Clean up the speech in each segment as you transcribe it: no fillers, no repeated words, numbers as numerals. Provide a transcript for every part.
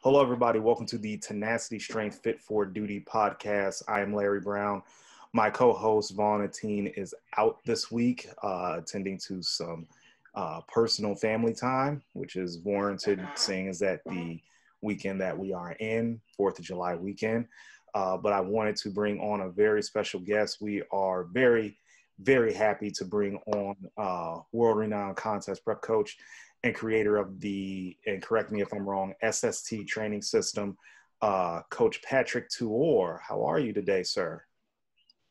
Hello, everybody. Welcome to the Tenacity Strength Fit4Duty podcast. I am Larry Brown. My co-host, Vaughn Atine, is out this week, attending to some personal family time, which is warranted, seeing as that the weekend that we are in, 4th of July weekend. But I wanted to bring on a very special guest. We are very, very happy to bring on world-renowned contest prep coach and creator of the, and correct me if I'm wrong, SST Training System, Coach Patrick Tuor. How are you today, sir?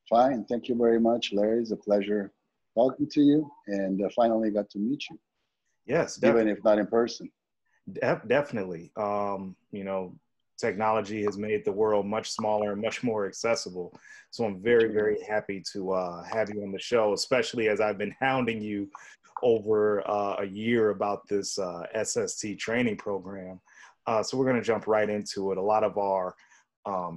Fine. Thank you very much, Larry. It's a pleasure talking to you, and finally got to meet you. Yes, definitely. Even if not in person. Definitely. Technology has made the world much smaller and much more accessible. So I'm very, very happy to have you on the show, especially as I've been hounding you over a year about this SST training program. So we're going to jump right into it. A lot of our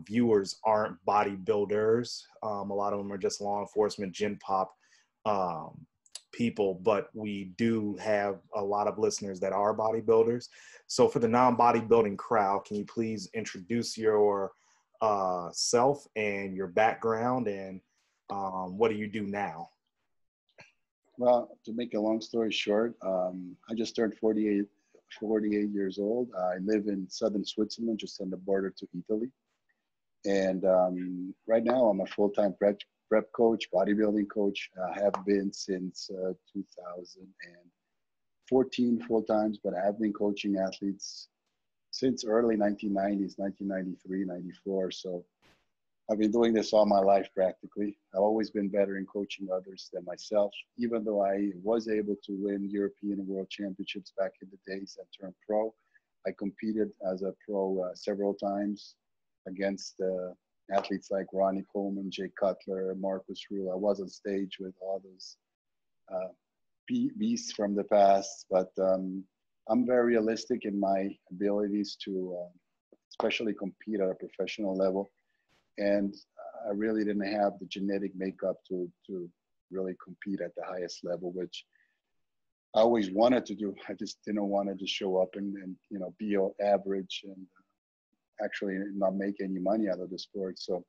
viewers aren't bodybuilders. A lot of them are just law enforcement, gym pop people, but we do have a lot of listeners that are bodybuilders. So for the non-bodybuilding crowd, can you please introduce your self and your background and what do you do now? Well, to make a long story short, I just turned 48 years old. I live in southern Switzerland, just on the border to Italy. And right now I'm a full-time prep coach, bodybuilding coach. I have been since 2014 full times, but I have been coaching athletes since early 1990s, 1993, 94. So I've been doing this all my life practically. I've always been better in coaching others than myself, even though I was able to win European and World Championships back in the days and turned pro. I competed as a pro several times against athletes like Ronnie Coleman, Jay Cutler, Marcus Rule. I was on stage with all those beasts from the past, but I'm very realistic in my abilities to especially compete at a professional level. And I really didn't have the genetic makeup to really compete at the highest level, which I always wanted to do. I just didn't want to just show up and be average and actually not make any money out of the sport. So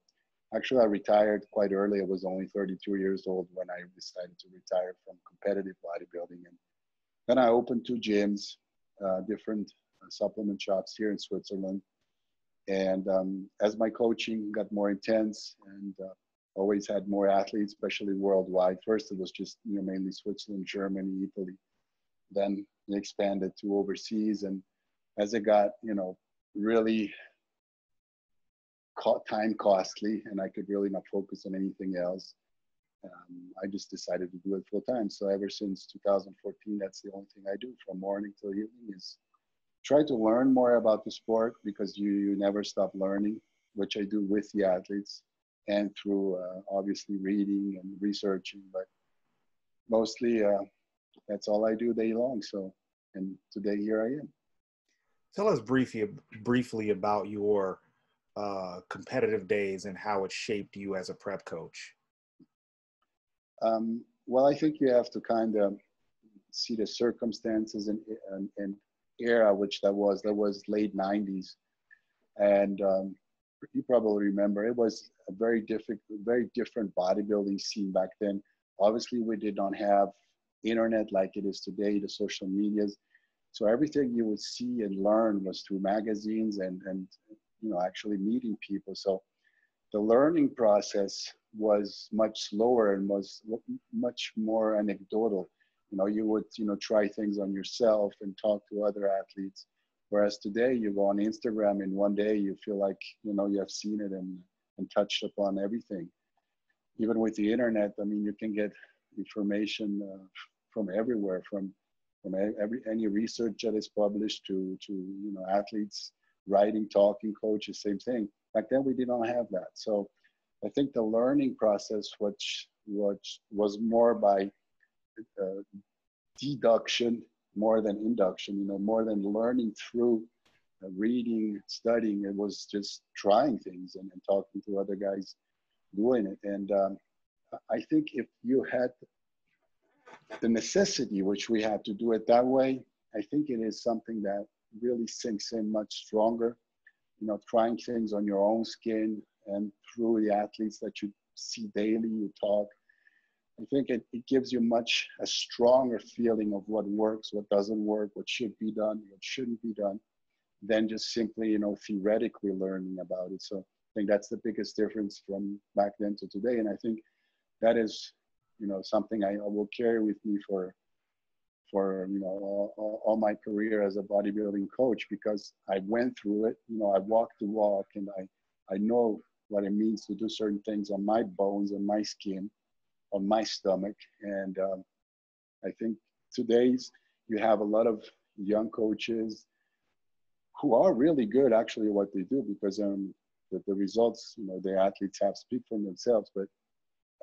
actually I retired quite early. I was only 32 years old when I decided to retire from competitive bodybuilding. And then I opened 2 gyms, different supplement shops here in Switzerland. And as my coaching got more intense and always had more athletes, especially worldwide. First, it was just mainly Switzerland, Germany, Italy. Then it expanded to overseas. And as it got, really time costly and I could really not focus on anything else, I just decided to do it full time. So ever since 2014, that's the only thing I do from morning till evening is try to learn more about the sport, because you never stop learning, which I do with the athletes and through obviously reading and researching, but mostly that's all I do day long. So, and today here I am. Tell us briefly about your competitive days and how it shaped you as a prep coach. Well, I think you have to kind of see the circumstances and era which that was late 90s, and you probably remember it was a very different bodybuilding scene back then. Obviously we did not have internet like it is today, the social medias, so everything you would see and learn was through magazines and actually meeting people. So the learning process was much slower and was much more anecdotal. You would, try things on yourself and talk to other athletes. Whereas today you go on Instagram and one day you feel like, you have seen it and touched upon everything. Even with the internet, you can get information from everywhere, from any research that is published to athletes writing, talking, coaches, same thing. Back then we did not have that. So I think the learning process, which was more by deduction more than induction, more than learning through reading, studying. It was just trying things and talking to other guys doing it. And I think if you had the necessity, which we had to do it that way, I think it is something that really sinks in much stronger. You know, trying things on your own skin and through the athletes that you see daily, you talk. I think it gives you a stronger feeling of what works, what doesn't work, what should be done, what shouldn't be done, than just simply, you know, theoretically learning about it. So I think that's the biggest difference from back then to today. And I think that is, you know, something I will carry with me for you know, all my career as a bodybuilding coach, because I went through it. You know, I walked the walk, and I know what it means to do certain things on my bones and my skin, on my stomach. And I think today's, you have a lot of young coaches who are really good actually at what they do, because the results, you know, the athletes have speak for themselves. But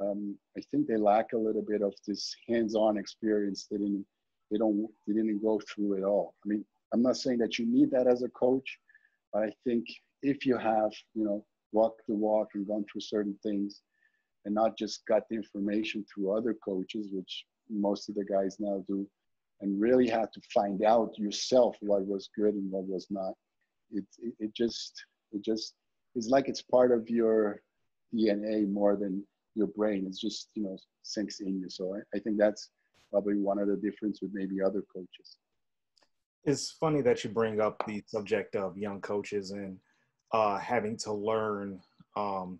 I think they lack a little bit of this hands-on experience. They didn't go through it all. I mean, I'm not saying that you need that as a coach, but I think if you have, you know, walked the walk and gone through certain things, and not just got the information through other coaches, which most of the guys now do, and really had to find out yourself what was good and what was not. It just is like it's part of your DNA more than your brain. It's just, you know, sinks in you. So I think that's probably one of the difference with maybe other coaches. It's funny that you bring up the subject of young coaches and having to learn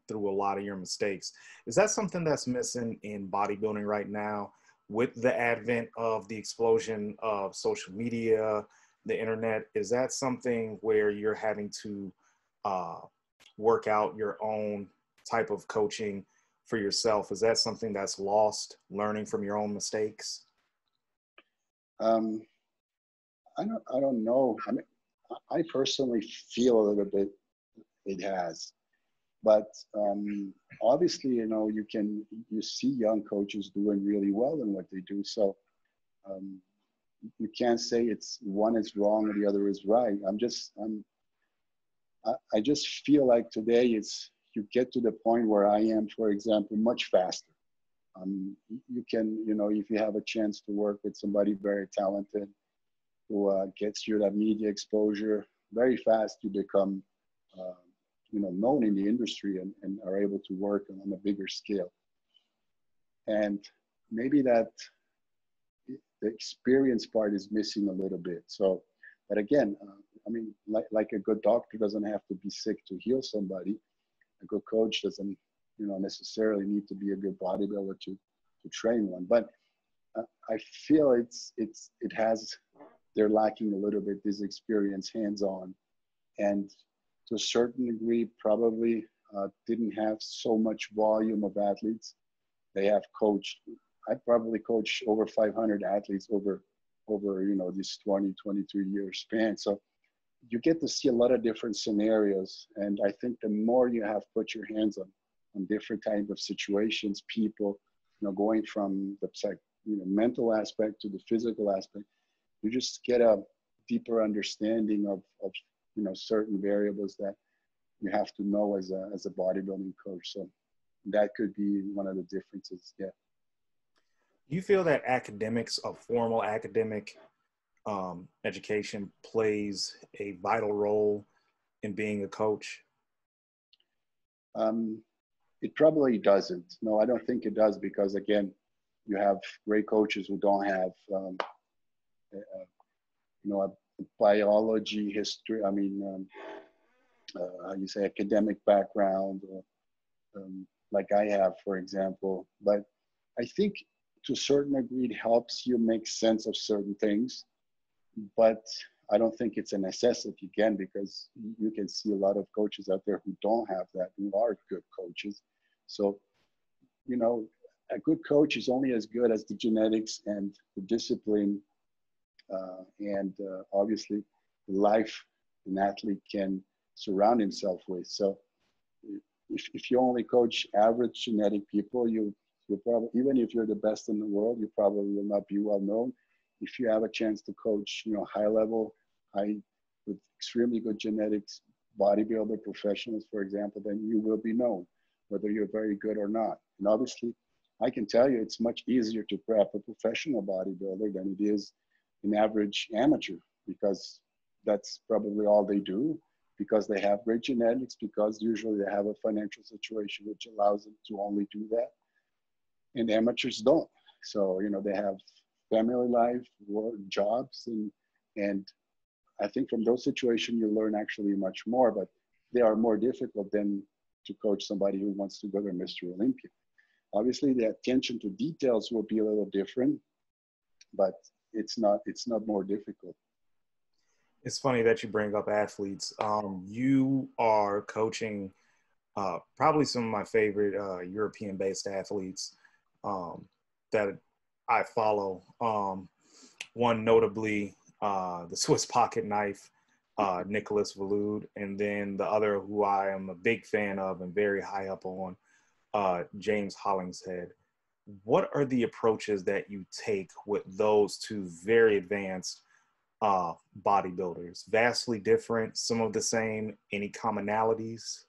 through a lot of your mistakes. Is that something that's missing in bodybuilding right now with the advent of the explosion of social media, the internet? Is that something where you're having to work out your own type of coaching for yourself? Is that something that's lost, learning from your own mistakes? I don't know. I mean, I personally feel a little bit it has, but obviously, you know, you see young coaches doing really well in what they do. So you can't say it's one is wrong and the other is right. I just feel like today you get to the point where I am, for example, much faster. You can, you know, if you have a chance to work with somebody very talented who gets you that media exposure, very fast you become, you know, known in the industry and are able to work on a bigger scale. And maybe that the experience part is missing a little bit. So, but again, I mean, like a good doctor doesn't have to be sick to heal somebody. A good coach doesn't, you know, necessarily need to be a good bodybuilder to train one. But I feel they're lacking a little bit this experience hands-on, and to a certain degree probably didn't have so much volume of athletes. They have coached, I probably coached over 500 athletes over, you know, this 22 year span. So you get to see a lot of different scenarios. And I think the more you have put your hands on different types of situations, people, you know, going from the mental aspect to the physical aspect, you just get a deeper understanding of you know, certain variables that you have to know as a bodybuilding coach. So that could be one of the differences. Yeah. Do you feel that academics, a formal academic education, plays a vital role in being a coach? It probably doesn't. No, I don't think it does, because again, you have great coaches who don't have, you know, a biology history. I mean, how you say, academic background, or, like I have, for example. But I think to a certain degree, it helps you make sense of certain things. But I don't think it's a necessity, again, because you can see a lot of coaches out there who don't have that, who are good coaches. So, you know, a good coach is only as good as the genetics and the discipline and obviously the life an athlete can surround himself with. So if you only coach average genetic people, you probably, even if you're the best in the world, you probably will not be well known. If you have a chance to coach, you know, with extremely good genetics, bodybuilder professionals, for example, then you will be known, whether you're very good or not. And obviously, I can tell you it's much easier to prep a professional bodybuilder than it is an average amateur, because that's probably all they do, because they have great genetics, because usually they have a financial situation which allows them to only do that. And amateurs don't. So, you know, they have family life, work, jobs, and I think from those situations you learn actually much more, but they are more difficult than to coach somebody who wants to go to Mr. Olympia. Obviously, the attention to details will be a little different, but it's not more difficult. It's funny that you bring up athletes. You are coaching probably some of my favorite European-based athletes that I follow. One notably, the Swiss pocket knife, Nicholas Valude, and then the other who I am a big fan of and very high up on, James Hollingshead. What are the approaches that you take with those two very advanced bodybuilders? Vastly different, some of the same, any commonalities?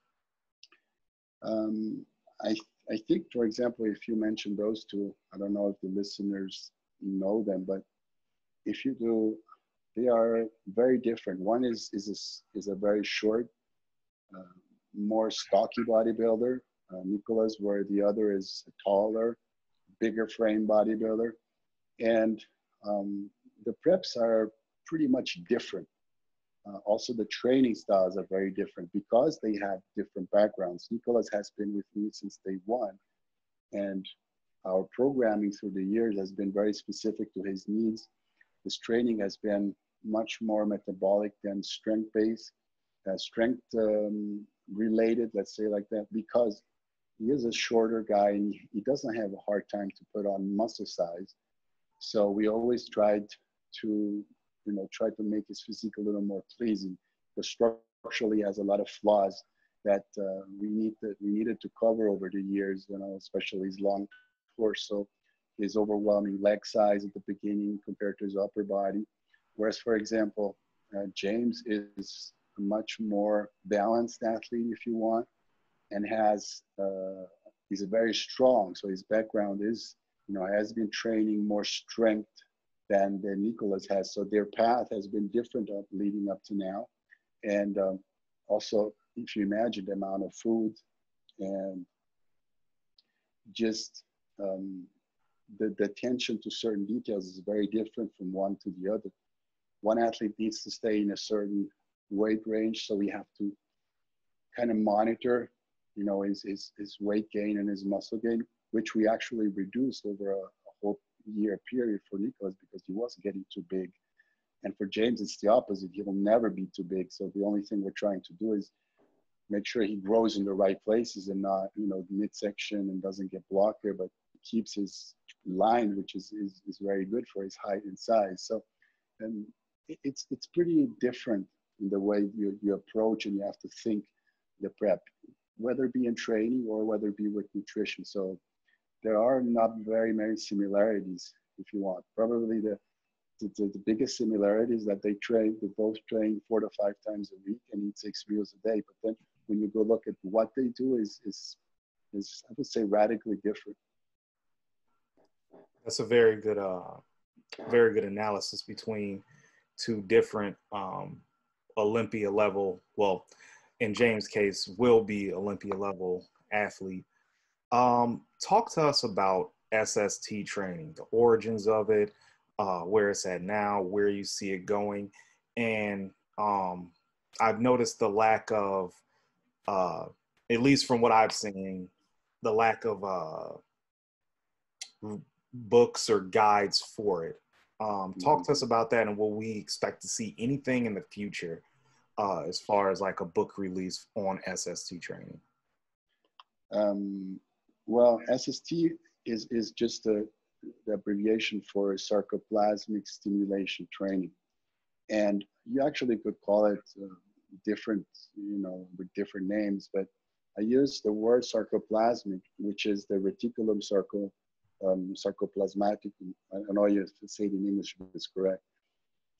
I think, for example, if you mention those two, I don't know if the listeners know them, but if you do, they are very different. One is a very short, more stocky bodybuilder, Nicholas, where the other is a taller, bigger frame bodybuilder. And the preps are pretty much different. Also, the training styles are very different because they have different backgrounds. Nicholas has been with me since day one, and our programming through the years has been very specific to his needs. His training has been much more metabolic than strength-based, strength related, let's say like that, because he is a shorter guy and he doesn't have a hard time to put on muscle size. So we always tried to, you know, try to make his physique a little more pleasing, because structurally has a lot of flaws that we needed to cover over the years, you know, especially his long torso, his overwhelming leg size at the beginning compared to his upper body. Whereas, for example, James is a much more balanced athlete, if you want, and he's a very strong. So his background is, you know, has been training more strength than Nicholas has. So their path has been different leading up to now. And also, if you imagine the amount of food and just the attention to certain details is very different from one to the other. One athlete needs to stay in a certain weight range, so we have to kind of monitor, you know, his weight gain and his muscle gain, which we actually reduced over a whole year period for Nicholas because he was getting too big. And for James, it's the opposite. He will never be too big. So the only thing we're trying to do is make sure he grows in the right places and not, you know, midsection and doesn't get blocked there, but keeps his line, which is very good for his height and size. So, and it's pretty different in the way you approach and you have to think the prep, whether it be in training or whether it be with nutrition. So there are not very many similarities, if you want. Probably the biggest similarity is that they both train 4 to 5 times a week and eat 6 meals a day. But then when you go look at what they do is I would say radically different. That's a very good analysis between two different Olympia level, well, in James' case, will be Olympia level athlete. Talk to us about SST training, the origins of it, where it's at now, where you see it going. And I've noticed the lack of, at least from what I've seen, the lack of books or guides for it. Talk to us about that, and will we expect to see anything in the future as far as like a book release on SST training? Well, SST is just the abbreviation for sarcoplasmic stimulation training. And you actually could call it different, you know, with different names, but I use the word sarcoplasmic, which is the reticulum sarcoplasmatic. I don't know if to say it in English if it's correct.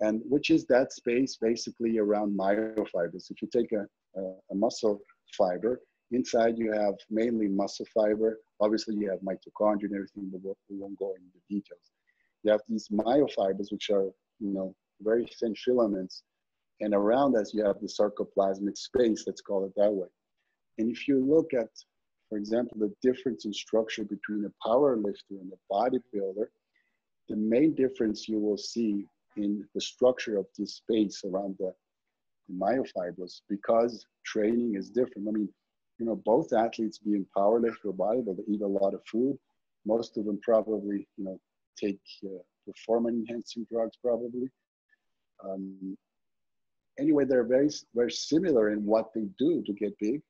And which is that space basically around myofibers. If you take a muscle fiber, inside you have mainly muscle fiber. Obviously you have mitochondria and everything, but we won't go into the details. You have these myofibers, which are, you know, very thin filaments And around us, you have the sarcoplasmic space, let's call it that way. And if you look at, for example, the difference in structure between a power lifter and a bodybuilder, the main difference you will see in the structure of this space around the myofibrils, because training is different. I mean, you know, both athletes, being powerlifter or bodybuilder, eat a lot of food. Most of them probably, you know, take performance-enhancing drugs probably. Anyway, they're very, very similar in what they do to get big,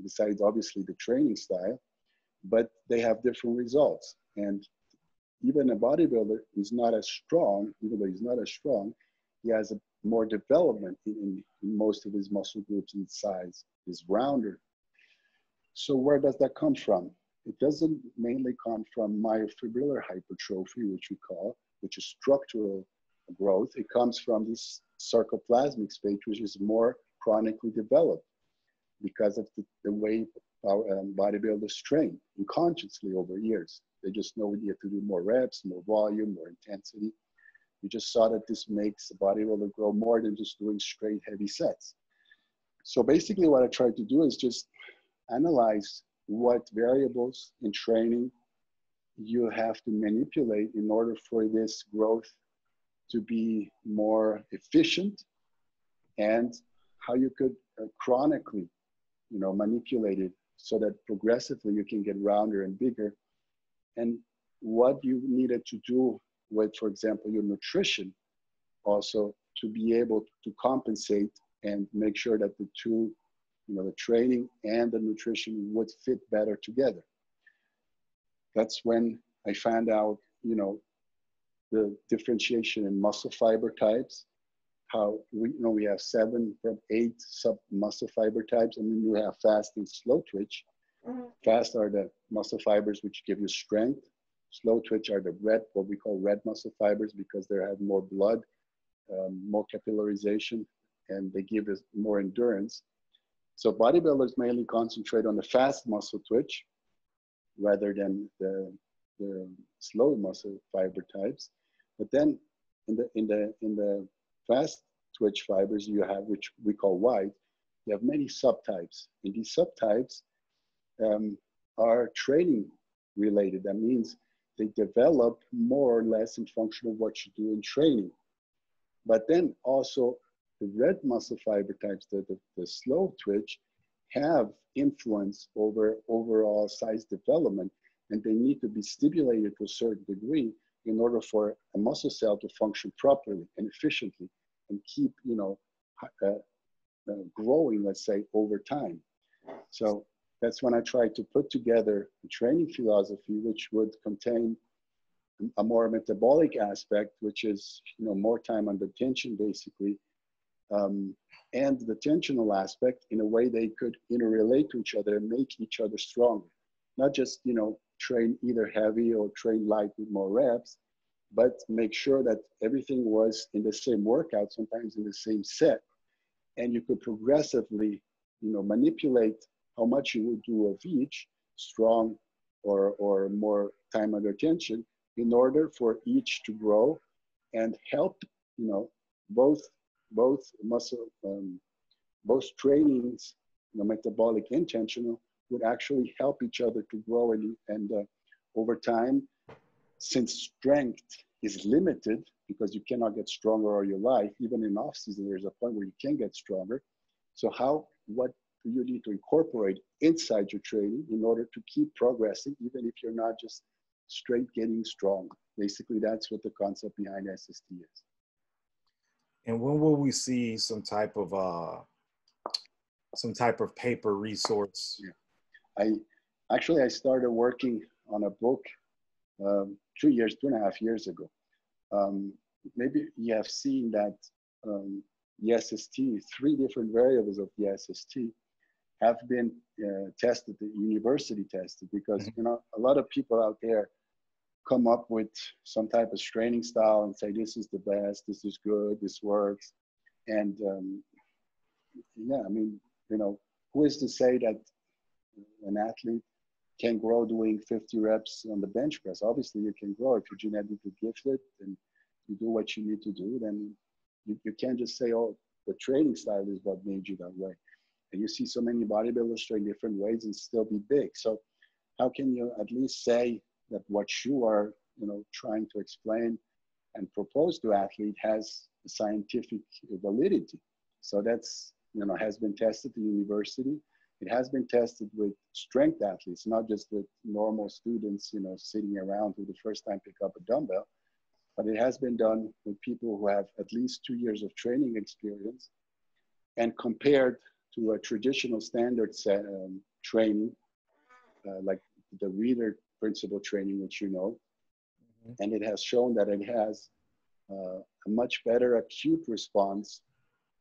besides obviously the training style, but they have different results. And even a bodybuilder is not as strong, even though he's not as strong, he has a more development in most of his muscle groups and size, is rounder. So where does that come from? It doesn't mainly come from myofibrillar hypertrophy, which we call, which is structural growth. It comes from this sarcoplasmic space, which is more chronically developed because of the way our bodybuilders train unconsciously over years. They just know you have to do more reps, more volume, more intensity. We just saw that this makes the bodybuilder grow more than just doing straight heavy sets. So basically what I tried to do is just analyze what variables in training you have to manipulate in order for this growth to be more efficient, and how you could chronically, you know, manipulate it so that progressively you can get rounder and bigger, and what you needed to do with, for example, your nutrition also to be able to compensate and make sure that the two, you know, the training and the nutrition would fit better together. That's when I found out, you know, the differentiation in muscle fiber types, how we, you know, we have 7 from 8 sub muscle fiber types, and then you have fast and slow twitch. Fast are the muscle fibers which give you strength. Slow twitch are the red, what we call red muscle fibers, because they have more blood, more capillarization, and they give us more endurance. So bodybuilders mainly concentrate on the fast muscle twitch rather than the slow muscle fiber types. But then in the fast twitch fibers you have, which we call wide, you have many subtypes. And these subtypes are training related. That means they develop more or less in function of what you do in training. But then also the red muscle fiber types, the slow twitch, have influence over overall size development, and they need to be stimulated to a certain degree in order for a muscle cell to function properly and efficiently and keep, you know, growing, let's say, over time. So that's when I tried to put together a training philosophy which would contain a more metabolic aspect, which is, you know, more time under tension basically, and the tensional aspect in a way they could interrelate to each other and make each other stronger. Not just, you know, train either heavy or train light with more reps, but make sure that everything was in the same workout, sometimes in the same set, and you could progressively, you know, manipulate how much you would do of each, strong or more time under tension, in order for each to grow and help, you know, both muscle, both trainings, you know, metabolic and tensional, would actually help each other to grow. And over time, since strength is limited because you cannot get stronger all your life, even in off season, there's a point where you can get stronger. So what do you need to incorporate inside your training in order to keep progressing, even if you're not just straight getting strong? Basically, that's what the concept behind SST is. And when will we see some type of paper resource? Yeah. I started working on a book 2.5 years ago. Maybe you have seen that the SST, 3 different variables of the SST have been tested, university tested, because you know, a lot of people out there come up with some type of training style and say, this is the best, this is good, this works. And yeah, I mean, you know, who is to say that an athlete can grow doing 50 reps on the bench press? Obviously you can grow if you're genetically gifted and you do what you need to do. Then you can't just say, oh, the training style is what made you that way. And you see so many bodybuilders train different ways and still be big. So how can you at least say that what you are, trying to explain and propose to athlete has scientific validity? So that's, has been tested at university. It has been tested with strength athletes, not just with normal students, sitting around who the first time pick up a dumbbell, but it has been done with people who have at least 2 years of training experience and compared to a traditional standard training, like the reader principle training, which and it has shown that it has a much better acute response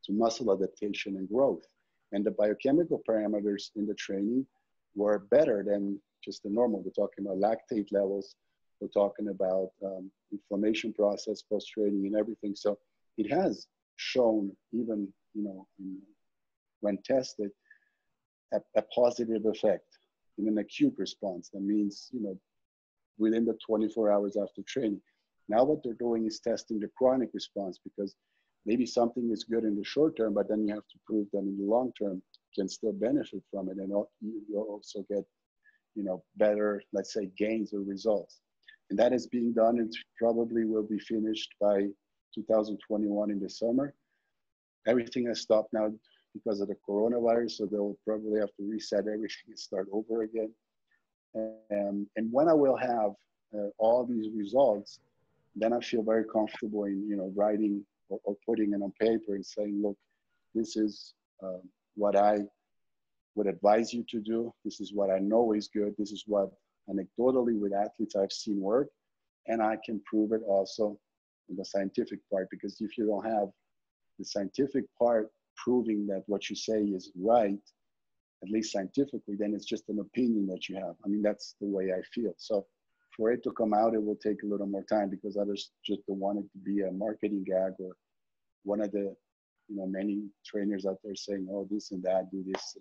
to muscle adaptation and growth. And the biochemical parameters in the training were better than just the normal. We're talking about lactate levels. We're talking about inflammation process post-training and everything. So it has shown, even when tested, a positive effect in an acute response. That means, within the 24 hours after training. Now what they're doing is testing the chronic response, because maybe something is good in the short term, but then you have to prove that in the long term you can still benefit from it, and you'll also get, better, let's say, gains or results. And that is being done, and probably will be finished by 2021 in the summer. Everything has stopped now because of the coronavirus, so they'll probably have to reset everything and start over again. And when I will have all these results, then I feel very comfortable in, writing or putting it on paper and saying, look, this is what I would advise you to do. This is what I know is good. This is what anecdotally with athletes I've seen work, and I can prove it also in the scientific part, because if you don't have the scientific part proving that what you say is right, at least scientifically, then it's just an opinion that you have. I mean, that's the way I feel. So for it to come out, it will take a little more time, because others just don't want it to be a marketing gag, or one of the, many trainers out there saying, oh, this and that, do this,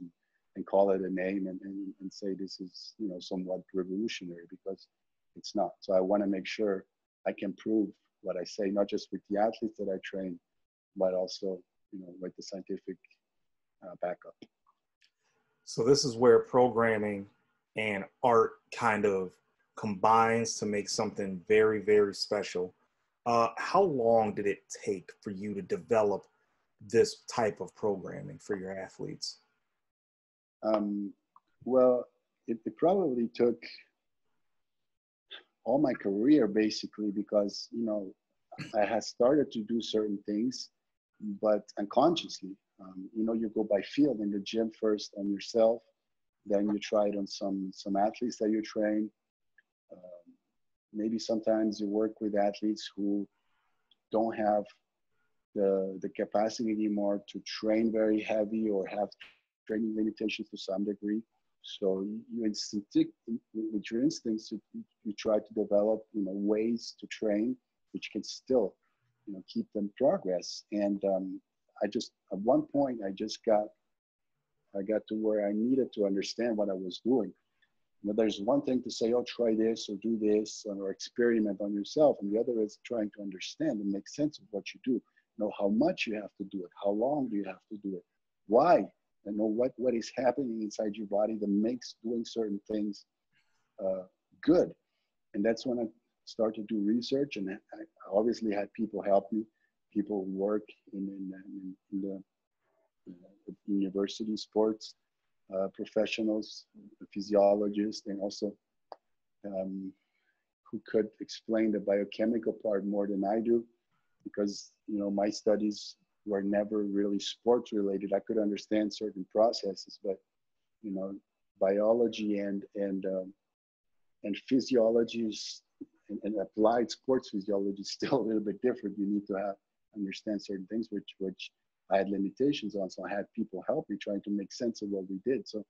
and call it a name and say this is, somewhat revolutionary, because it's not. So I want to make sure I can prove what I say, not just with the athletes that I train, but also, with the scientific backup. So this is where programming and art kind of combines to make something very, very special. How long did it take for you to develop this type of programming for your athletes? Well, it probably took all my career, basically, because, I had started to do certain things, but unconsciously. You go by field in the gym first on yourself, then you try it on some athletes that you train. Maybe sometimes you work with athletes who don't have the capacity anymore to train very heavy, or have training limitations to some degree. So with your instincts, you try to develop, ways to train, which can still, keep them progress. And at one point, I got to where I needed to understand what I was doing. There's one thing to say, oh, try this or do this or experiment on yourself. And the other is trying to understand and make sense of what you do. Know how much you have to do it. How long do you have to do it? Why? And know what is happening inside your body that makes doing certain things good. And that's when I started to do research. And I obviously had people help me, people who work in the university sports, professionals, physiologists, and also who could explain the biochemical part more than I do, because my studies were never really sports related. I could understand certain processes, but biology and physiology and applied sports physiology is still a little bit different. You need to understand certain things which I had limitations on. So I had people help me trying to make sense of what we did. So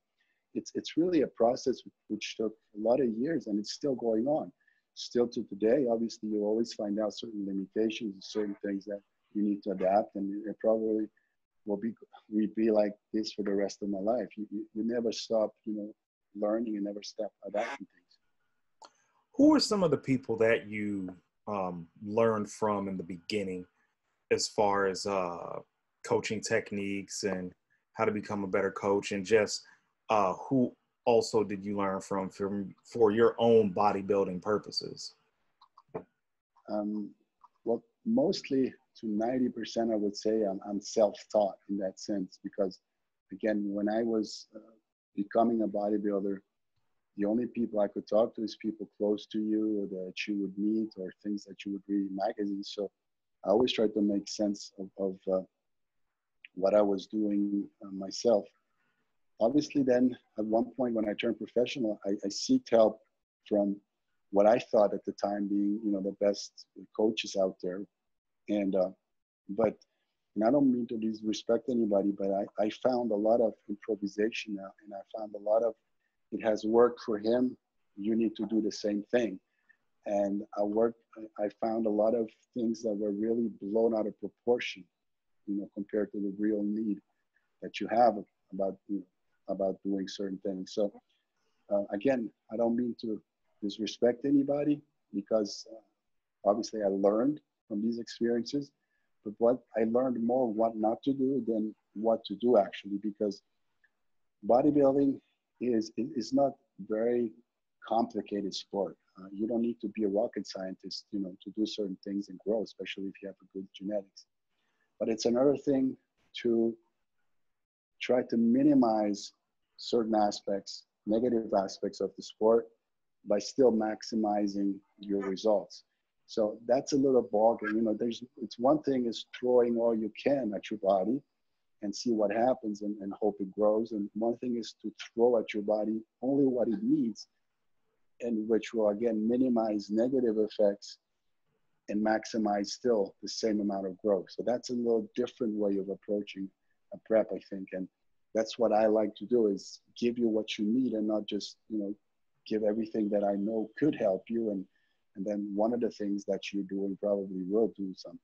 it's really a process which took a lot of years, and it's still going on. Still to today, obviously, you always find out certain limitations, certain things that you need to adapt, and it probably will be like this for the rest of my life. You never stop, learning, and never stop adapting things. Who are some of the people that you learned from in the beginning, as far as coaching techniques and how to become a better coach, and just who also did you learn from for your own bodybuilding purposes? Well, mostly to 90%, I would say I'm self-taught in that sense, because again, when I was becoming a bodybuilder, the only people I could talk to is people close to you or that you would meet or things that you would read in magazines. So I always tried to make sense of what I was doing myself. Obviously, then at one point when I turned professional, I seeked help from what I thought at the time being, the best coaches out there. And, and I don't mean to disrespect anybody, but I found a lot of improvisation now, and I found a lot of, it has worked for him, you need to do the same thing. And I found a lot of things that were really blown out of proportion, compared to the real need that you have about doing certain things. So again, I don't mean to disrespect anybody, because obviously I learned from these experiences, but what I learned more what not to do than what to do, actually, because bodybuilding is not very complicated sport. You don't need to be a rocket scientist, to do certain things and grow, especially if you have a good genetics. But it's another thing to try to minimize certain aspects, negative aspects of the sport, by still maximizing your results. So that's a little ballgame. It's one thing is throwing all you can at your body and see what happens and hope it grows. And one thing is to throw at your body only what it needs, and which will again minimize negative effects and maximize still the same amount of growth. So that's a little different way of approaching a prep, I think. And that's what I like to do, is give you what you need and not just, give everything that I know could help you. And then one of the things that you're doing probably will do something.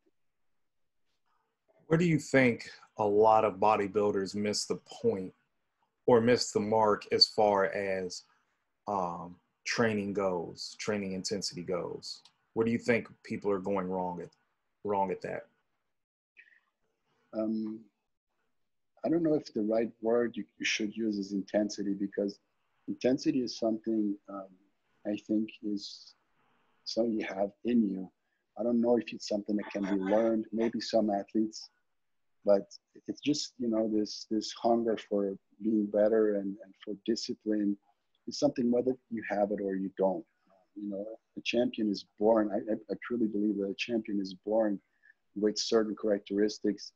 Where do you think a lot of bodybuilders miss the point or miss the mark as far as training goes, training intensity goes? Where do you think people are going wrong at that? I don't know if the right word you should use is intensity, because intensity is something I think is something you have in you. I don't know if it's something that can be learned, maybe some athletes, but it's just, this hunger for being better and for discipline is something whether you have it or you don't. A champion is born. I truly believe that a champion is born with certain characteristics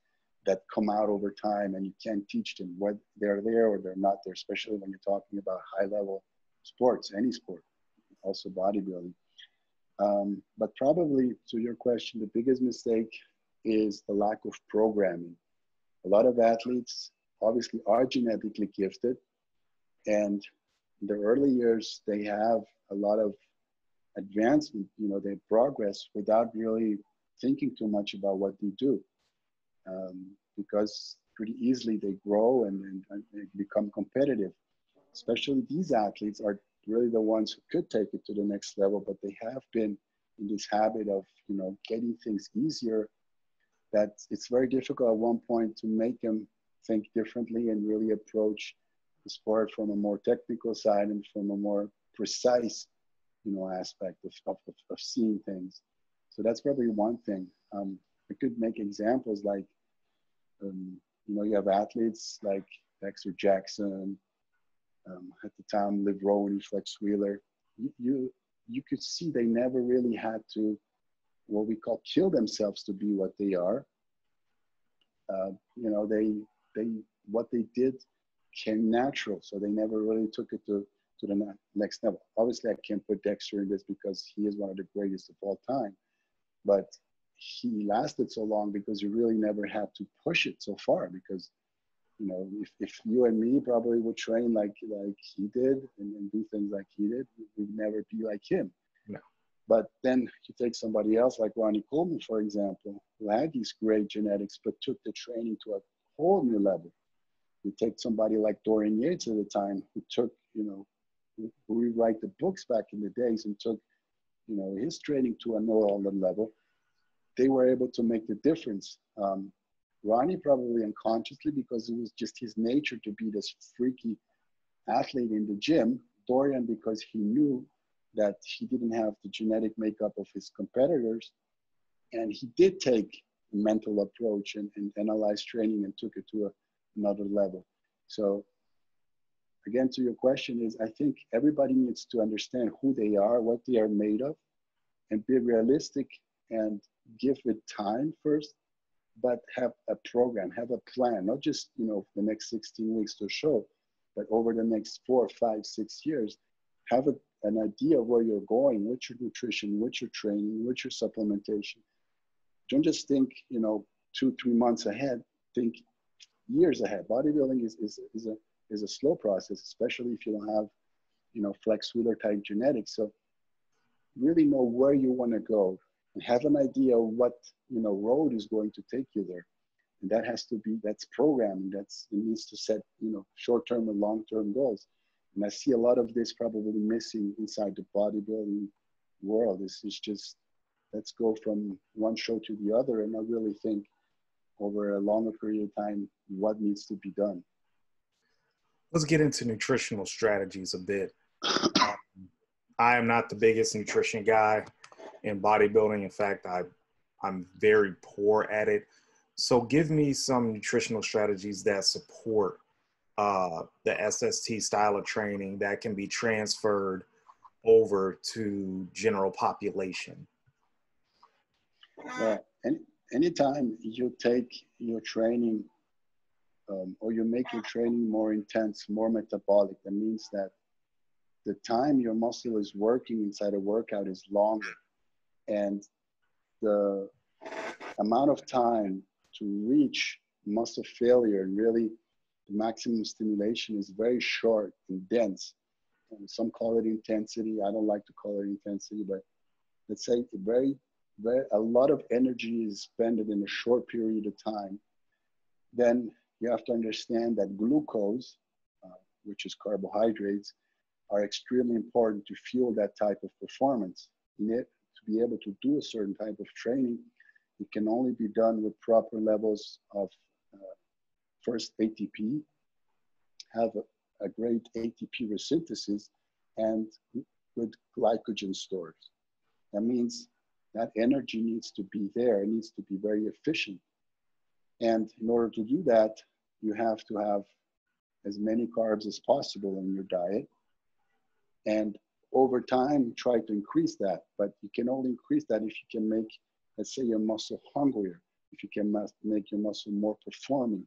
that come out over time, and you can't teach them whether they're there or they're not there, especially when you're talking about high level sports, any sport, also bodybuilding. But probably to your question, the biggest mistake is the lack of programming. A lot of athletes obviously are genetically gifted, and in the early years, they have a lot of advancement, they progress without really thinking too much about what they do. Because pretty easily they grow and they become competitive. Especially these athletes are really the ones who could take it to the next level, but they have been in this habit of, getting things easier, that it's very difficult at one point to make them think differently and really approach the sport from a more technical side and from a more precise, aspect of seeing things. So that's probably one thing. I could make examples like, you have athletes like Dexter Jackson, at the time, Liv Rowan, Flex Wheeler. You could see they never really had to, what we call, kill themselves to be what they are. What they did came natural, so they never really took it to the next level. Obviously, I can't put Dexter in this because he is one of the greatest of all time, but he lasted so long because you really never had to push it so far, because if you and me probably would train like he did and do things like he did, we'd never be like him. No. But then you take somebody else like Ronnie Coleman, for example, who had these great genetics but took the training to a whole new level. You take somebody like Dorian Yates at the time, who took, who rewrite the books back in the days and took, his training to another level. They were able to make the difference. Ronnie probably unconsciously, because it was just his nature to be this freaky athlete in the gym. Dorian, because he knew that he didn't have the genetic makeup of his competitors. And he did take a mental approach and analyze training and took it to another level. So again, to your question is, I think everybody needs to understand who they are, what they are made of, and be realistic and give it time first, but have a program, have a plan, not just, you know, the next 16 weeks to show, but over the next 4, 5, 6 years, have an idea of where you're going, what's your nutrition, what's your training, what's your supplementation. Don't just think, you know, 2, 3 months ahead, think years ahead. Bodybuilding is a slow process, especially if you don't have, you know, flex wheeler type genetics. So really know where you want to go and have an idea of what, you know, road is going to take you there. And that has to be, that's programming. It needs to set, you know, short-term and long-term goals. And I see a lot of this probably missing inside the bodybuilding world. It's just, let's go from one show to the other and not really think over a longer period of time what needs to be done. Let's get into nutritional strategies a bit. I am not the biggest nutrition guy in bodybuilding. In fact, I'm very poor at it. So give me some nutritional strategies that support the SST style of training that can be transferred over to general population. Anytime you take your training or you make your training more intense, more metabolic, that means that the time your muscle is working inside a workout is longer, and the amount of time to reach muscle failure and really the maximum stimulation is very short and dense. And some call it intensity. I don't like to call it intensity, but let's say a lot of energy is spent in a short period of time. Then you have to understand that glucose, which is carbohydrates, are extremely important to fuel that type of performance. To be able to do a certain type of training, it can only be done with proper levels of first ATP, have a great ATP resynthesis, and good glycogen stores. That means that energy needs to be there. It needs to be very efficient. And in order to do that, you have to have as many carbs as possible in your diet. And over time, try to increase that. But you can only increase that if you can make, let's say, your muscle hungrier, if you can make your muscle more performing.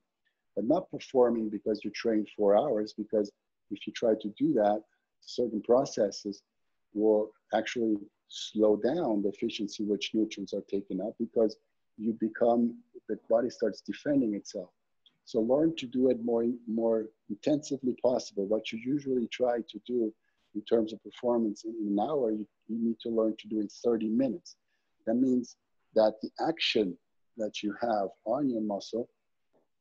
But not performing because you train 4 hours, because if you try to do that, certain processes will actually slow down the efficiency which nutrients are taken up, because the body starts defending itself. So learn to do it more intensively possible. What you usually try to do in terms of performance in an hour, you need to learn to do in 30 minutes. That means that the action that you have on your muscle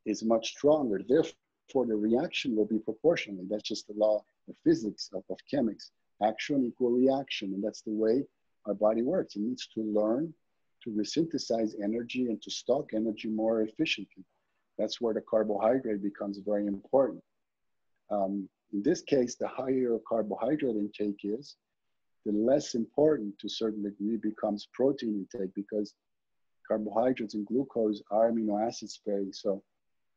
is much stronger. Therefore, the reaction will be proportional. That's just the law of physics, of chemics. Action equal reaction. And that's the way our body works. It needs to learn to resynthesize energy and to stock energy more efficiently. That's where the carbohydrate becomes very important. In this case, the higher your carbohydrate intake is, the less important to a certain degree becomes protein intake, because carbohydrates and glucose are amino acid sparing. So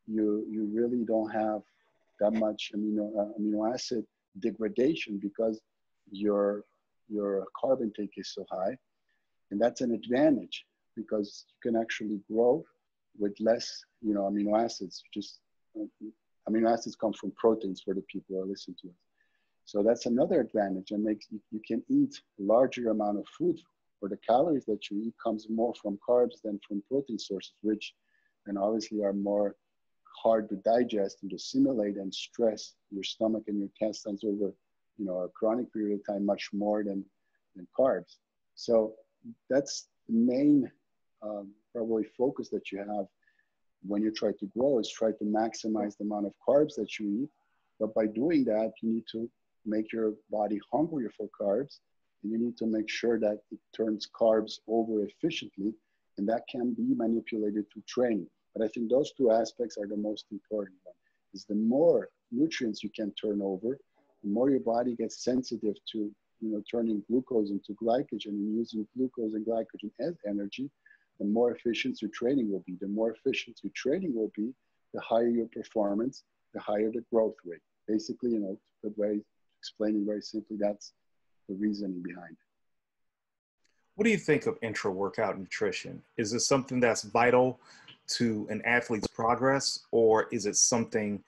you really don't have that much amino acid degradation because your carb intake is so high. And that's an advantage, because you can actually grow with less amino acids. Just amino acids come from proteins for the people who are listening to us. So that's another advantage, and makes you can eat a larger amount of food, or the calories that you eat comes more from carbs than from protein sources, which then obviously are more hard to digest and to assimilate and stress your stomach and your intestines over a chronic period of time much more than carbs. So that's the main probably focus that you have when you try to grow, is try to maximize the amount of carbs that you eat. But by doing that, you need to make your body hungrier for carbs, and you need to make sure that it turns carbs over efficiently, and that can be manipulated through training. But I think those two aspects are the most important one. Is the more nutrients you can turn over, the more your body gets sensitive to, turning glucose into glycogen and using glucose and glycogen as energy, the more efficient your training will be. The more efficient your training will be, the higher your performance, the higher the growth rate. Basically, explaining very simply, that's the reasoning behind it. What do you think of intra-workout nutrition? Is this something that's vital to an athlete's progress, or is it something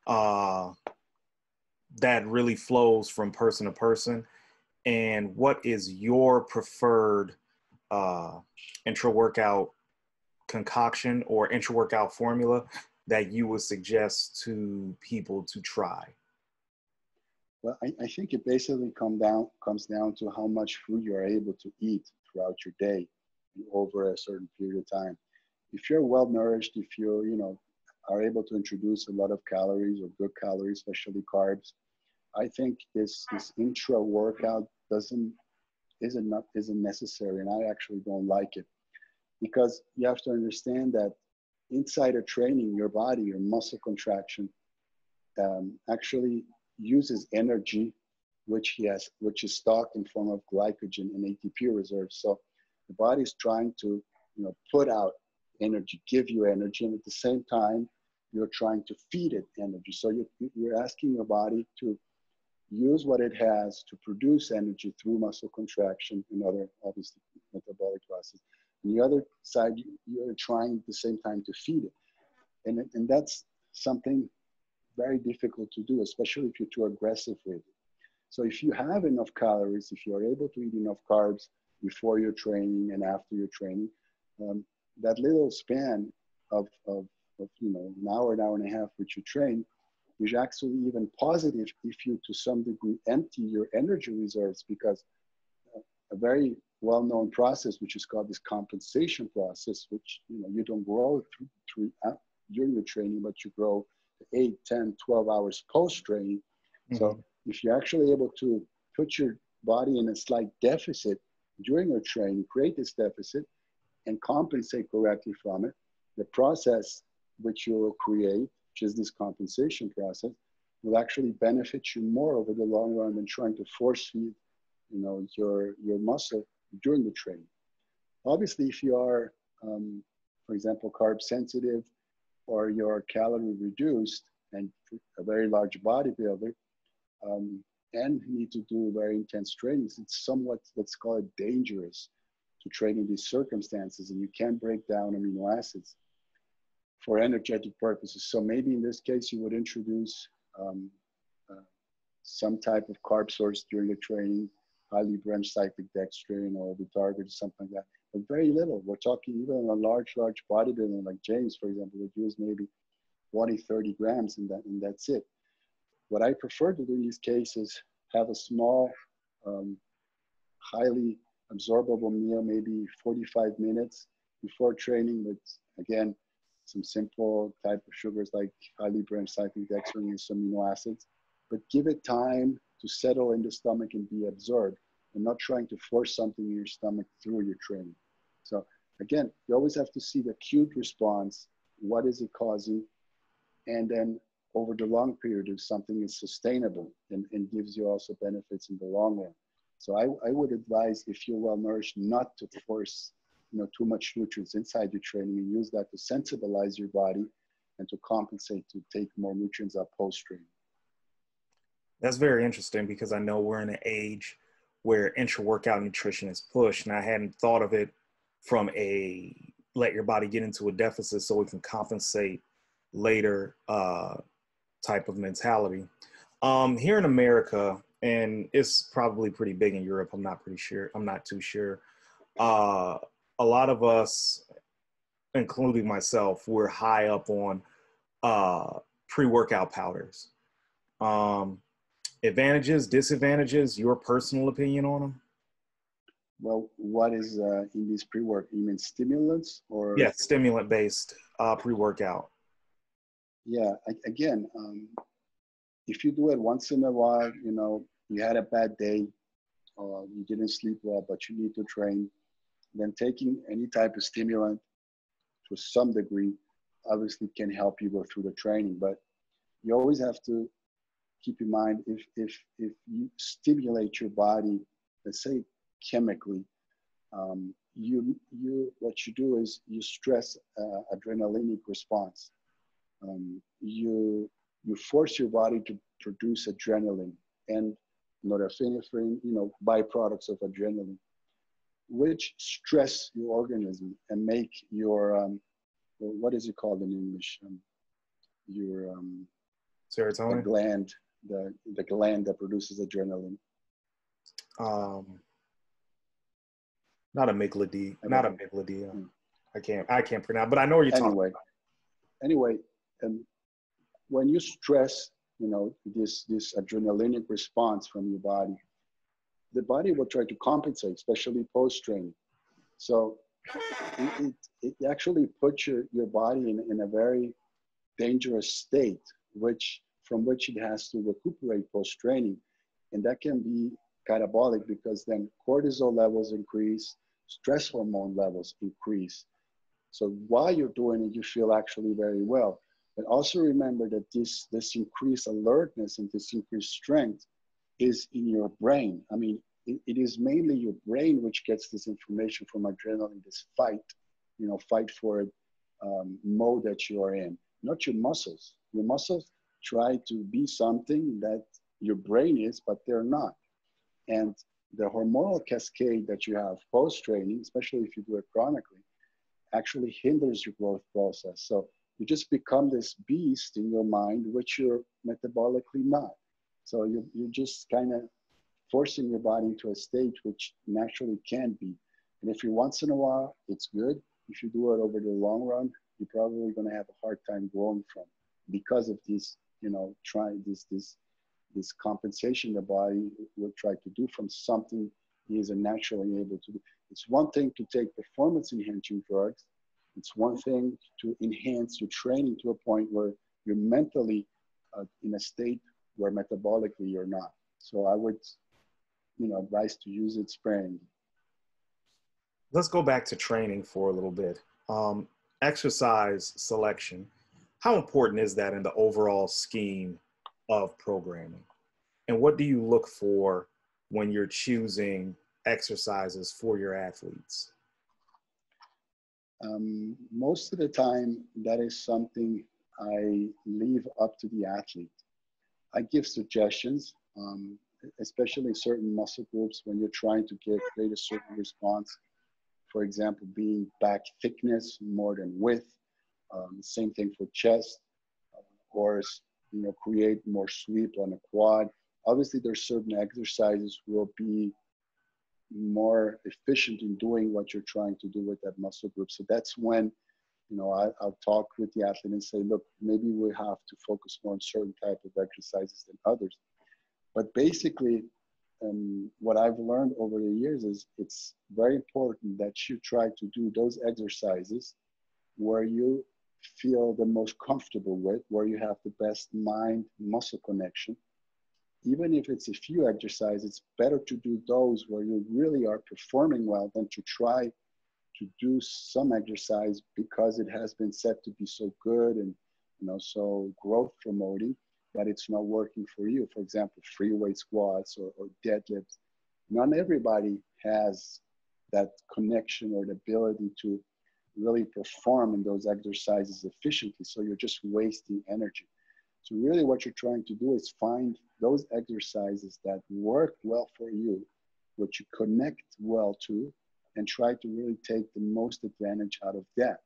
that really flows from person to person? And what is your preferred intra-workout concoction or intra-workout formula that you would suggest to people to try? Well, I think it basically comes down to how much food you are able to eat throughout your day over a certain period of time. If you're well nourished, if you are able to introduce a lot of calories or good calories, especially carbs, I think this intra workout isn't necessary, and I actually don't like it, because you have to understand that inside of training, your body, your muscle contraction, actually uses energy, which is stored in form of glycogen and ATP reserves. So the body is trying to, put out energy, give you energy, and at the same time, you're trying to feed it energy. So you're asking your body to use what it has to produce energy through muscle contraction and other, obviously, metabolic processes. On the other side, you're trying at the same time to feed it. And that's something very difficult to do, especially if you're too aggressive with it. So if you have enough calories, if you're able to eat enough carbs before your training and after your training, that little span of an hour and a half which you train is actually even positive if you, to some degree, empty your energy reserves, because a very well-known process, which is called this compensation process, which you don't grow through during the training, but you grow 8, 10, 12 hours post-training. Mm-hmm. So if you're actually able to put your body in a slight deficit during your training, create this deficit, and compensate correctly from it, the process which you will create, which is this compensation process, will actually benefit you more over the long run than trying to force feed, your muscle during the training. Obviously, if you are, for example, carb sensitive, or you're calorie reduced and a very large bodybuilder, and need to do very intense trainings, it's somewhat, let's call it, dangerous to train in these circumstances, and you can't break down amino acids for energetic purposes. So maybe in this case, you would introduce some type of carb source during the training, highly branched cyclic dextrin or the target or something like that, but very little. We're talking even a large bodybuilder like James, for example, would use maybe 20, 30 grams and that's it. What I prefer to do in these cases, have a small, highly absorbable meal, maybe 45 minutes before training with, again, some simple type of sugars like highly branched cyclic dextrin and some amino acids, but give it time to settle in the stomach and be absorbed, and not trying to force something in your stomach through your training. So again, you always have to see the acute response, what is it causing, and then over the long period, if something is sustainable and gives you also benefits in the long run. So I would advise, if you're well nourished, not to force too much nutrients inside your training, and use that to sensibilize your body and to compensate to take more nutrients up post-training. That's very interesting, because I know we're in an age where intra-workout nutrition is pushed, and I hadn't thought of it from a let your body get into a deficit so we can compensate later type of mentality. Here in America, and it's probably pretty big in Europe, I'm not too sure. A lot of us, including myself, we're high up on pre-workout powders. Advantages, disadvantages, your personal opinion on them? Well, what is in these pre-work? You mean stimulants or? Yeah, stimulant-based pre-workout. Yeah, again, if you do it once in a while, you had a bad day, or you didn't sleep well, but you need to train, then taking any type of stimulant to some degree obviously can help you go through the training, but you always have to keep in mind if you stimulate your body, let's say chemically, what you do is you stress adrenalinic response. You force your body to produce adrenaline and norepinephrine, byproducts of adrenaline, which stress your organism and make your what is it called in English? Your serotonin. The gland that produces adrenaline. Not amygdala. Not amygdala. I can't pronounce, but I know what you're talking about. Anyway, when you stress, this adrenalinic response from your body, the body will try to compensate, especially post-training. So it actually puts your body in a very dangerous state, from which it has to recuperate post-training. And that can be catabolic because then cortisol levels increase, stress hormone levels increase. So while you're doing it, you feel actually very well. But also remember that this increased alertness and this increased strength is in your brain. I mean, it is mainly your brain which gets this information from adrenaline, this fight for it mode that you are in, not your muscles. Your muscles try to be something that your brain is, but they're not. And the hormonal cascade that you have post-training, especially if you do it chronically, actually hinders your growth process. So you just become this beast in your mind, which you're metabolically not. So you're just kind of forcing your body into a state which naturally can be. And if you once in a while, it's good. If you do it over the long run, you're probably going to have a hard time growing from because of this, trying this compensation the body will try to do from something he isn't naturally able to do. It's one thing to take performance enhancing drugs. It's one thing to enhance your training to a point where you're mentally in a state where metabolically you're not. So I would, advise to use it sparingly. Let's go back to training for a little bit. Exercise selection. How important is that in the overall scheme of programming? And what do you look for when you're choosing exercises for your athletes? Most of the time, that is something I leave up to the athlete. I give suggestions, especially certain muscle groups when you're trying to create a certain response. For example, being back thickness more than width. Same thing for chest, or create more sweep on a quad. Obviously, there's certain exercises will be more efficient in doing what you're trying to do with that muscle group. So that's when, I'll talk with the athlete and say, look, maybe we have to focus more on certain type of exercises than others. But basically, what I've learned over the years is it's very important that you try to do those exercises where you feel the most comfortable with, where you have the best mind-muscle connection. Even if it's a few exercises, it's better to do those where you really are performing well than to try to do some exercise because it has been said to be so good and so growth promoting that it's not working for you. For example, free weight squats or deadlifts. Not everybody has that connection or the ability to really perform in those exercises efficiently. So you're just wasting energy. So really what you're trying to do is find those exercises that work well for you, which you connect well to, and try to really take the most advantage out of that.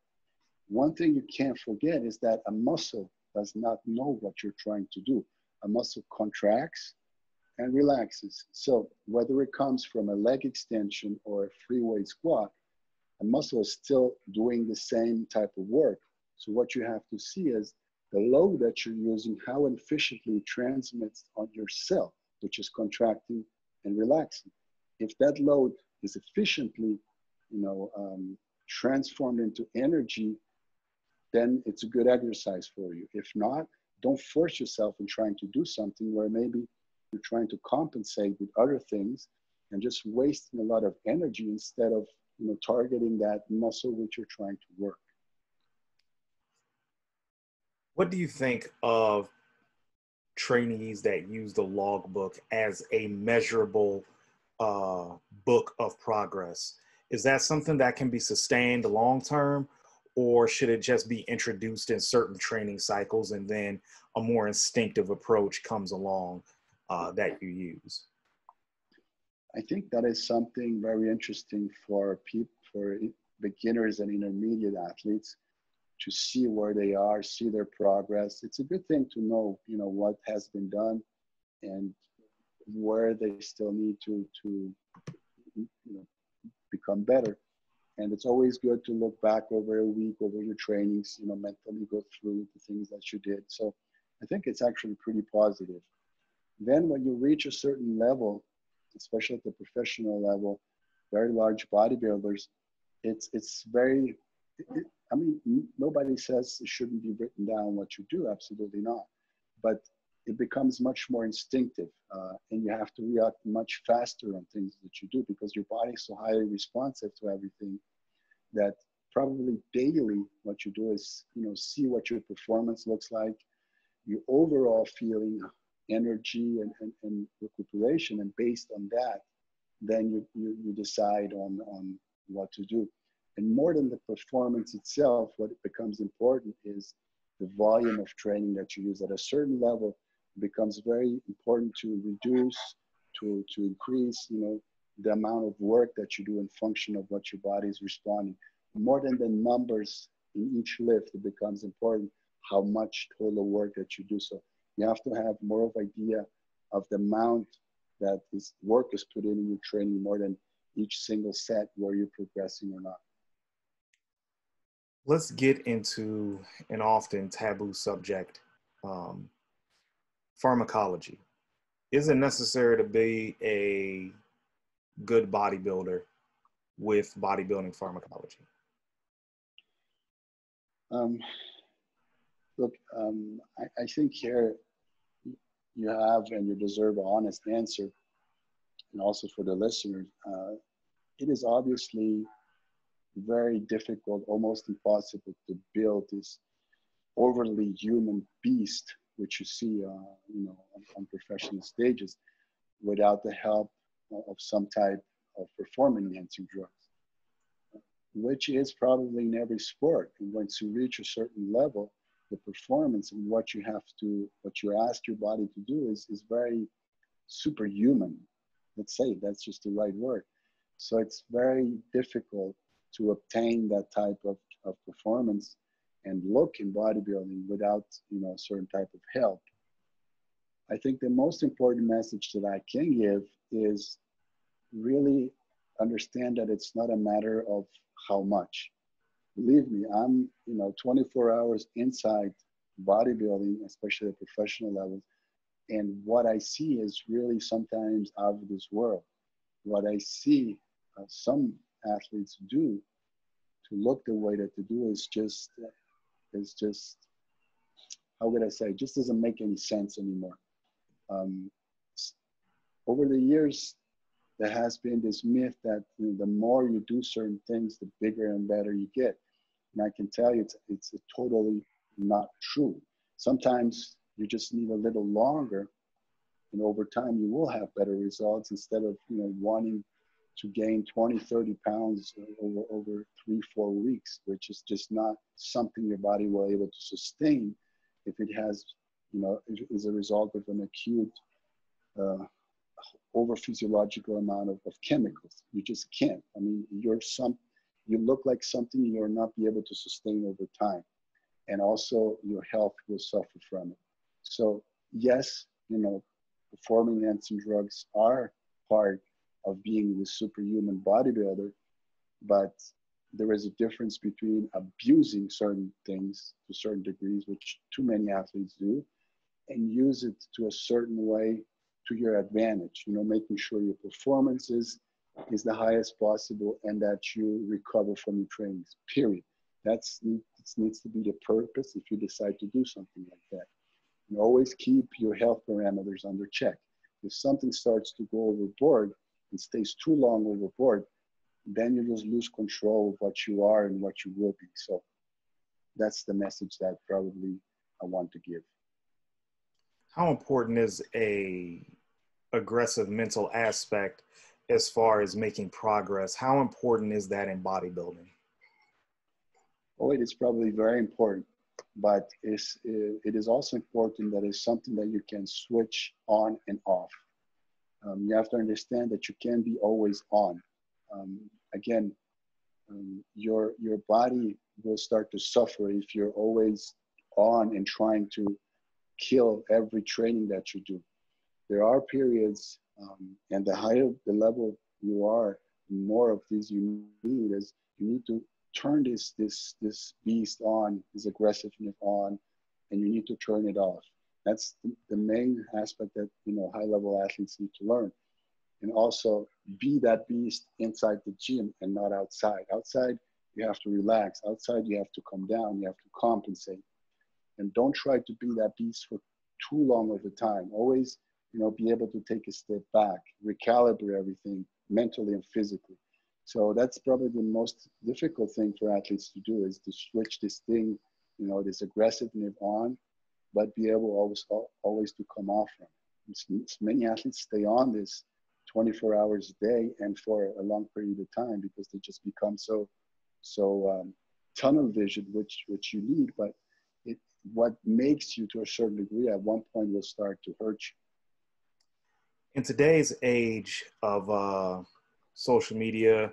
One thing you can't forget is that a muscle does not know what you're trying to do. A muscle contracts and relaxes. So whether it comes from a leg extension or a free weight squat, a muscle is still doing the same type of work. So what you have to see is the load that you're using, how efficiently it transmits on your cell, which is contracting and relaxing. If that load is efficiently, transformed into energy, then it's a good exercise for you. If not, don't force yourself in trying to do something where maybe you're trying to compensate with other things and just wasting a lot of energy instead of targeting that muscle which you're trying to work. What do you think of trainees that use the logbook as a measurable uh, book of progress? Is that something that can be sustained long term, or should it just be introduced in certain training cycles and then a more instinctive approach comes along that you use? I think that is something very interesting for people, for beginners and intermediate athletes, to see where they are, see their progress. It's a good thing to know, what has been done and where they still need to become better. And it's always good to look back over a week, over your trainings, mentally go through the things that you did. So I think it's actually pretty positive. Then when you reach a certain level, especially at the professional level, very large bodybuilders, it's very, I mean, nobody says it shouldn't be written down what you do, absolutely not. But it becomes much more instinctive, and you have to react much faster on things that you do because your body is so highly responsive to everything that probably daily what you do is, see what your performance looks like, your overall feeling, energy and recuperation, and based on that, then you decide on what to do. And more than the performance itself, what becomes important is the volume of training that you use. At a certain level, it becomes very important to reduce, to increase, the amount of work that you do in function of what your body is responding. More than the numbers in each lift, it becomes important how much total work that you do. So you have to have more of idea of the amount that is work is put in your training more than each single set where you're progressing or not. Let's get into an often taboo subject, um, pharmacology. Is it necessary to be a good bodybuilder with bodybuilding pharmacology? Look, I think here you have and you deserve an honest answer, and also for the listeners, it is obviously very difficult, almost impossible to build this overly human beast, which you see, on professional stages, without the help of some type of performance-enhancing drugs, which is probably in every sport. And once you reach a certain level, the performance and what you ask your body to do is very superhuman. Let's say that's just the right word. So it's very difficult to obtain that type of performance and look in bodybuilding without, a certain type of help. I think the most important message that I can give is really understand that it's not a matter of how much. Believe me, I'm, 24 hours inside bodybuilding, especially at professional levels. And what I see is really sometimes out of this world. What I see some athletes do to look the way that they do is just, how would I say, it just doesn't make any sense anymore. Um, Over the years, there has been this myth that the more you do certain things, the bigger and better you get. And I can tell you, it's totally not true. Sometimes you just need a little longer, and over time you will have better results instead of wanting to gain 20, 30 pounds over 3, 4 weeks, which is just not something your body will able to sustain if it has, is a result of an acute over physiological amount of chemicals. You just can't. I mean, you look like something you'll not be able to sustain over time. And also your health will suffer from it. So yes, performing enhancing drugs are part of being the superhuman bodybuilder, but there is a difference between abusing certain things to certain degrees, which too many athletes do, and use it to a certain way to your advantage, making sure your performance is the highest possible and that you recover from your trainings, period. It needs to be the purpose if you decide to do something like that. And always keep your health parameters under check. If something starts to go overboard and stays too long overboard, then you just lose control of what you are and what you will be. So that's the message that probably want to give. How important is a aggressive mental aspect as far as making progress? How important is that in bodybuilding? Oh, it is probably very important, but it is also important that it's something that you can switch on and off. You have to understand that you can't be always on. Again, your body will start to suffer if you're always on and trying to kill every training that you do. There are periods, and the higher the level you are, the more of these you need is you need to turn this beast on, this aggressiveness on, and you need to turn it off. That's the main aspect that high level athletes need to learn. And also be that beast inside the gym and not outside. Outside, you have to relax. Outside, you have to come down. You have to compensate. And don't try to be that beast for too long of a time. Always, be able to take a step back, recalibrate everything mentally and physically. So that's probably the most difficult thing for athletes to do, is to switch this thing, this aggressiveness on, but be able always to come off from it. Many athletes stay on this 24 hours a day and for a long period of time because they just become so tunnel vision, which you need, but what makes you to a certain degree at one point will start to hurt you. In today's age of social media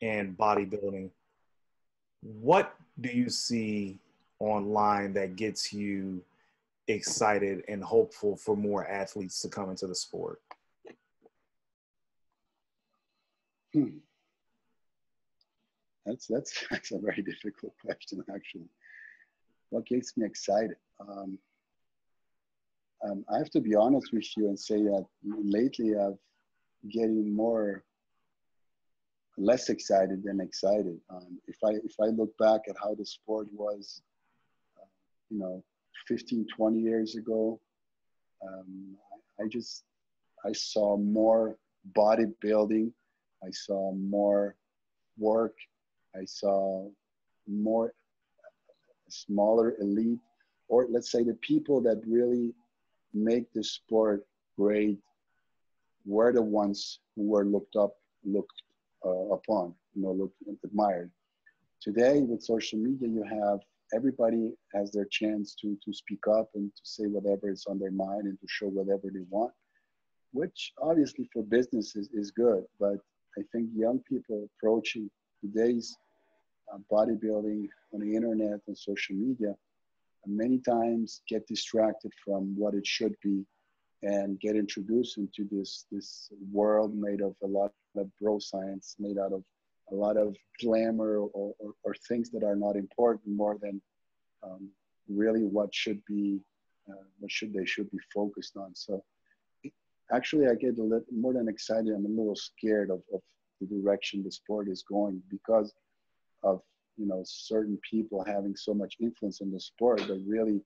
and bodybuilding, what do you see online that gets you excited and hopeful for more athletes to come into the sport? That's a very difficult question, actually. What gets me excited? I have to be honest with you and say that lately I've getting less excited than excited. If I look back at how the sport was, 15, 20 years ago, I saw more bodybuilding. I saw more work. I saw more smaller elite, or let's say the people that really make the sport great were the ones who were looked upon, admired. Today with social media, you have everybody has their chance to speak up and to say whatever is on their mind and to show whatever they want, which obviously for business is good. But I think young people approaching today's bodybuilding on the internet and social media many times get distracted from what it should be and get introduced into this world made of a lot of bro science, made out of a lot of glamour or things that are not important more than really what should be they should be focused on. So actually I get a little more than excited. I'm a little scared of the direction the sport is going because of certain people having so much influence in the sport that really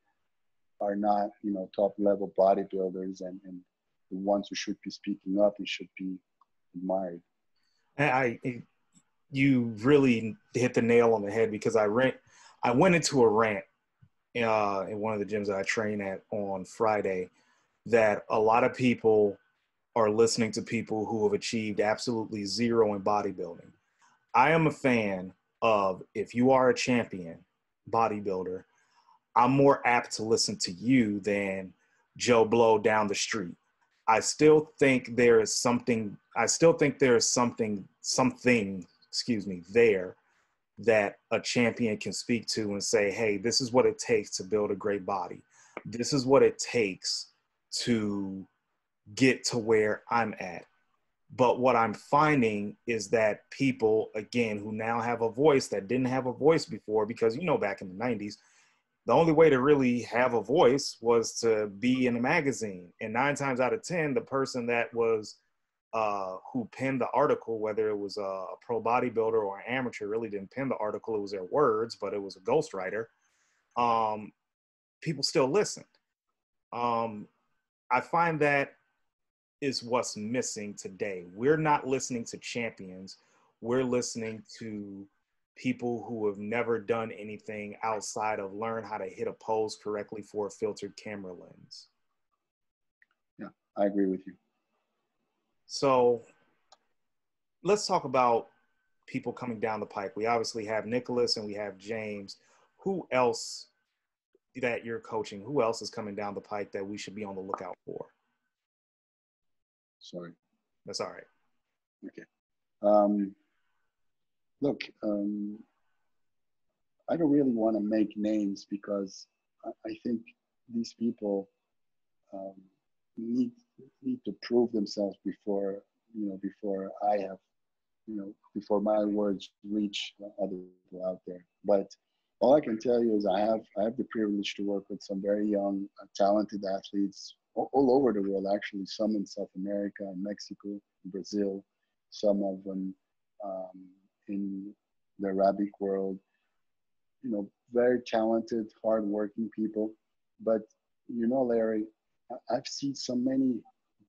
are not top level bodybuilders and the ones who should be speaking up and should be admired. You really hit the nail on the head because I went into a rant in one of the gyms that I train at on Friday that a lot of people are listening to people who have achieved absolutely zero in bodybuilding. I am a fan of, if you are a champion bodybuilder, I'm more apt to listen to you than Joe Blow down the street. I still think there is something there that a champion can speak to and say, hey, this is what it takes to build a great body. This is what it takes to get to where I'm at. But what I'm finding is that people, again, who now have a voice that didn't have a voice before, because, back in the 90s, the only way to really have a voice was to be in a magazine. And 9 times out of 10, the person that was who penned the article, whether it was a pro bodybuilder or an amateur, really didn't pen the article. It was their words, but it was a ghostwriter. People still listened. I find that is what's missing today. We're not listening to champions. We're listening to people who have never done anything outside of learn how to hit a pose correctly for a filtered camera lens. Yeah, I agree with you. So let's talk about people coming down the pike. We obviously have Nicholas and we have James. Who else that you're coaching, who else is coming down the pike that we should be on the lookout for? Sorry. That's all right. Okay. Look, I don't really want to make names because I think these people need to prove themselves before I have, before my words reach other people out there. But all I can tell you is I have the privilege to work with some very young, talented athletes all over the world, actually, some in South America and Mexico, Brazil, some of them in the Arabic world, very talented, hardworking people. But, Larry, I've seen so many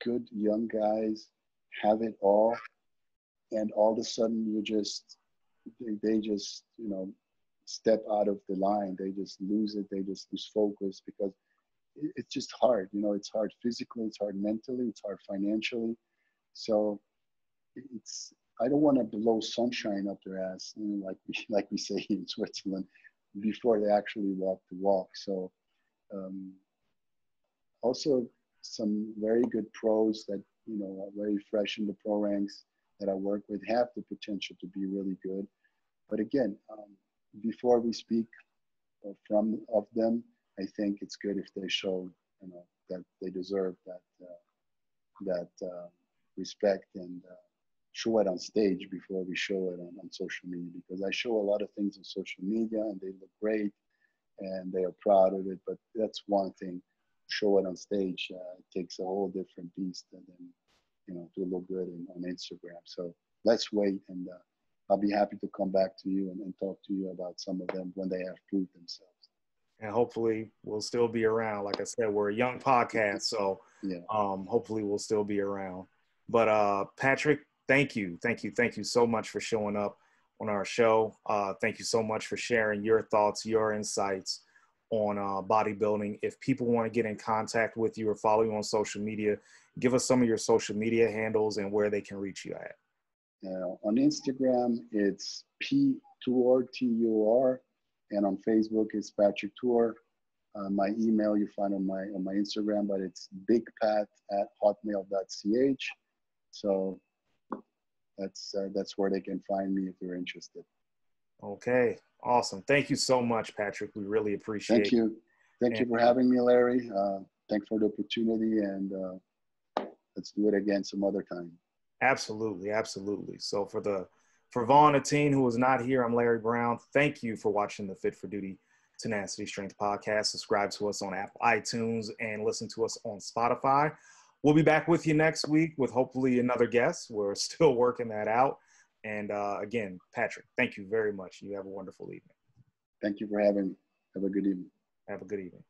good young guys have it all, and all of a sudden they just, step out of the line. They just lose it. They just lose focus because it's just hard. It's hard physically, it's hard mentally, it's hard financially. So I don't want to blow sunshine up their ass, like we say in Switzerland, before they actually walk the walk. So also some very good pros that are very fresh in the pro ranks that I work with have the potential to be really good. But again, before we speak of them, I think it's good if they show that they deserve that respect and show it on stage before we show it on social media, because I show a lot of things on social media and they look great and they are proud of it, but that's one thing. Show it on stage takes a whole different beast than to look good on Instagram. So let's wait, and I'll be happy to come back to you and talk to you about some of them when they have proved themselves. And hopefully we'll still be around. Like I said, we're a young podcast, so yeah. Hopefully we'll still be around. But Patrick, thank you so much for showing up on our show. Thank you so much for sharing your thoughts, your insights on bodybuilding. If people want to get in contact with you or follow you on social media, give us some of your social media handles and where they can reach you at. On Instagram, it's P-Tuor, T-U-R, and on Facebook, it's Patrick Tuor. My email you find on my Instagram, but it's bigpat@hotmail.ch. So that's where they can find me if they're interested. Okay, awesome. Thank you so much, Patrick. We really appreciate it. Thank you for having me, Larry. Thanks for the opportunity, and let's do it again some other time. Absolutely. So for Vaughn Atene, who is not here, I'm Larry Brown. Thank you for watching the Fit4Duty Tenacity Strength podcast. Subscribe to us on Apple iTunes and listen to us on Spotify. We'll be back with you next week with hopefully another guest. We're still working that out. And again, Patrick, thank you very much. You have a wonderful evening. Thank you for having me. Have a good evening. Have a good evening.